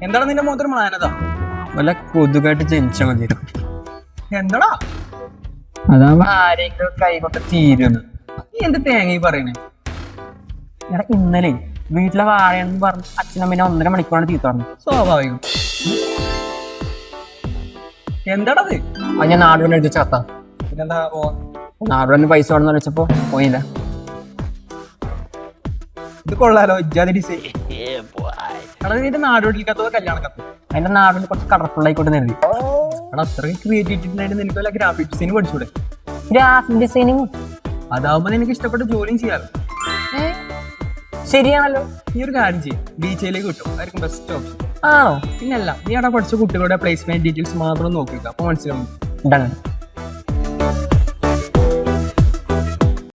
എന്താണ് നിന്റെ മുഖത്തൊരു മാനത? വല്ല കൊതുകായിട്ട് ജനിച്ചാ മതി. എന്താടാ അതാവുമ്പോ ആരെങ്കിലും കൈ കൊണ്ട് തീരുന്നു. നീ എന്ത് തേങ്ങ പറയണേ? എടാ ഇന്നലെ വീട്ടിലെ വാഴയെന്ന് പറഞ്ഞ് അച്ഛനമ്മേനെ 1.5 മണിക്കൂറാണ് തീർത്ത് പറഞ്ഞു. സ്വാഭാവികം. എന്താടത്? അത് ഞാൻ നാടുകൊണ്ട് എഴുതി ചത്ത. പിന്നെന്താ നാടുകൊണ്ട് പൈസ വേണമെന്ന് വിളിച്ചപ്പോ പോയില്ല. ഇത് കൊള്ളാലോ, ഇജാതി ഡിസൈൻ. എടാ നിന്റെ നാടോടിക്കാത്തത് കല്യാണ കത്ത്. അതിന്റെ നാടിന് കുറച്ച് കളർഫുൾ ആയിക്കോട്ടെ നേടി. എടാ അത്രയും ക്രിയേറ്റിവിറ്റി നിനക്ക് വല്ല ഗ്രാഫിക് ഡിസൈൻ പഠിച്ചൂടെ? ഗ്രാഫിക് ഡിസൈനിങ് അതാവുമ്പോ നിനക്ക് ഇഷ്ടപ്പെട്ട ജോലിയും ചെയ്യാറ്. ശരിയാണല്ലോ. നീ ഒരു കാര്യം ചെയ്യും, ബീച്ചിലേക്ക് കിട്ടും, ആയിരിക്കും ബെസ്റ്റ് ഓപ്ഷൻ. ആണോ? പിന്നല്ല, നീ അവിടെ പഠിച്ച കുട്ടികളുടെ പ്ലേസ്മെന്റ് ഡീറ്റെയിൽസ് മാത്രം നോക്കിക്കുക, അപ്പൊ മനസ്സിലാവും. ഡൺ.